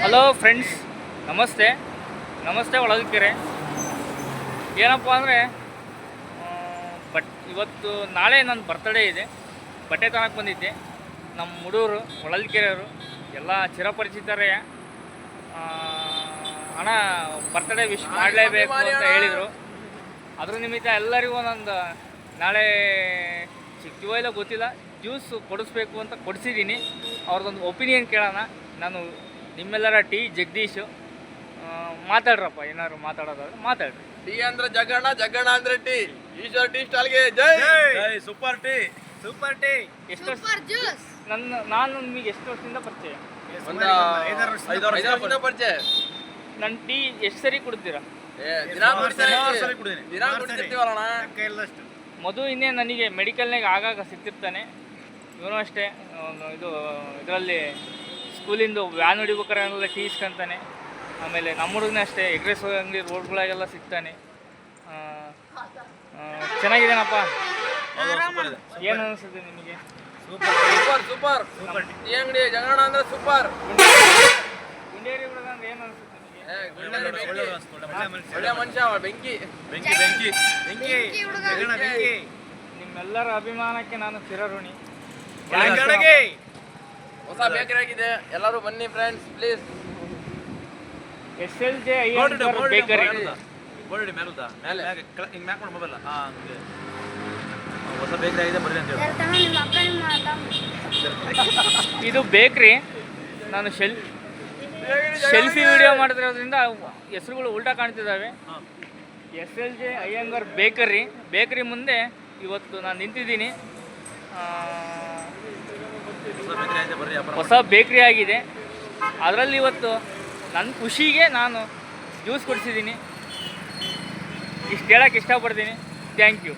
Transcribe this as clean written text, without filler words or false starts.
Hello friends, ನಮಸ್ತೆ ಹೊಳಲ್ಕೆರೆ. ಏನಪ್ಪ ಅಂದರೆ ಇವತ್ತು ನಾಳೆ ನನ್ನ ಬರ್ತಡೇ ಇದೆ. ಬಟ್ಟೆ ತನಕ ಬಂದಿದ್ದೆ. ನಮ್ಮ ಹುಡುಗರು ಹೊಳಲ್ಕೆರೆಯವರು ಎಲ್ಲ ಚಿರಪರಿಚಿತರೇ. ಅಣ್ಣ ಬರ್ತಡೇ ವಿಶ್ ಮಾಡಲೇಬೇಕು ಅಂತ ಹೇಳಿದರು. ಅದ್ರ ನಿಮಿತ್ತ ಎಲ್ಲರಿಗೂ ಒಂದೊಂದು ನಾಳೆ ಸಿಗ್ತೀವೋ ಇಲ್ಲ ಗೊತ್ತಿಲ್ಲ, ಜ್ಯೂಸ್ ಕೊಡಿಸ್ಬೇಕು ಅಂತ ಕೊಡಿಸಿದ್ದೀನಿ. ಅವ್ರದ್ದೊಂದು ಒಪಿನಿಯನ್ ಕೇಳೋಣ. ನಾನು ನಿಮ್ಮೆಲ್ಲರ ಟಿ ಜಗದೀಶು. ಮಾತಾಡ್ರಪ್ಪ, ಏನಾದ್ರು ಮಾತಾಡೋದಾದ್ರೆ ಮಾತಾಡ್ರಿ. ಟೀ ಅಂದ್ರೆ ಜಗಣ್ಣ, ಜಗಣ್ಣ ಅಂದ್ರೆ ಟೀ. ಈಶ್ವರ ಟೀ ಸ್ಟಾಲ್ಗೆ ಜೈ ಜೈ. Super tea, super tea. ಎಷ್ಟು ನಾನು ನಿಮಗೆ ಎಷ್ಟು ವರ್ಷದಿಂದ ಪರಿಚಯ? 5 ವರ್ಷದಿಂದ ಪರಿಚಯ. ನನ್ನ ಟೀ ಎಷ್ಟು ಸರಿ ಕುಡ್ತೀರಾ? ದಿನ ಕುಡಿತಿರ್ತೀವಲ್ಲ ಮಧು ಇನ್ನೇ ನನಗೆ ಮೆಡಿಕಲ್ನಾಗ ಆಗಾಗ ಸಿಗ್ತಿರ್ತಾನೆ. ಇವನು ಅಷ್ಟೇ, ಇದರಲ್ಲಿ ಸ್ಕೂಲಿಂದ ವ್ಯಾನ್ ಹೊಡಿಬೇಕಾರೆಲ್ಲ ಟೀ ಇಸ್ಕೊಂತಾನೆ. ಆಮೇಲೆ ನಮ್ಮ ಹುಡುಗನೇ ಅಷ್ಟೇ, ಎಗ್ರೆಸ್ ಅಂಗಡಿ ರೋಡ್ಗಳಾಗೆಲ್ಲ ಸಿಗ್ತಾನೆ. ಚೆನ್ನಾಗಿದ್ದೇನಪ್ಪ? ಏನು ಅನಿಸುತ್ತೆ ನಿಮಗೆ? ಸೂಪರ್ ಸೂಪರ್ ಟೀ ಅಂಗಡಿ ಜಗಣ್ಣ ಅಂದ್ರೆ ಸೂಪರ್. ಗುಂಡೇರಿ ಹುಡುಗ ಅಂದ್ರೆ ಏನು ಅನಿಸುತ್ತೆ ನಿಮಗೆ? ಒಳ್ಳೆ ಮನುಷ್ಯ, ಬೆಂಕಿ ಬೆಂಕಿ ಬೆಂಕಿ ಬೆಂಕಿ. ನಿಮ್ಮೆಲ್ಲರ ಅಭಿಮಾನಕ್ಕೆ ನಾನು ಚಿರಋಣಿ. ಹೊಸ ಬೇಕರಿ ಆಗಿದೆ, ಎಲ್ಲರೂ ಬನ್ನಿ ಫ್ರೆಂಡ್ಸ್ ಪ್ಲೀಸ್. SLJ bakery. ಹೊಸ ಬೇಕರಿ ಆಗಿದೆ, ಬರ್ರಿ ಅಂತ ಹೇಳಿ. ಇದು ಬೇಕ್ರಿ. ನಾನು ಸೆಲ್ಫಿ ವಿಡಿಯೋ ಮಾಡ್ತಿರೋದ್ರಿಂದ ಹೆಸರುಗಳು ಉಲ್ಟಾ ಕಾಣ್ತಿದ್ದಾವೆ. SLJ ಅಯ್ಯಂಗಾರ್ ಬೇಕರಿ ಮುಂದೆ ಇವತ್ತು ನಾನು ನಿಂತಿದ್ದೀನಿ. ಹೊಸ ಬೇಕ್ರಿ ಆಗಿದೆ. ಅದರಲ್ಲಿ ಇವತ್ತು ನನ್ನ ಖುಷಿಗೆ ನಾನು ಜ್ಯೂಸ್ ಕೊಡಿಸಿದ್ದೀನಿ. ಇಷ್ಟು ಹೇಳೋಕ್ಕೆ ಇಷ್ಟಪಡ್ತೀನಿ. Thank you.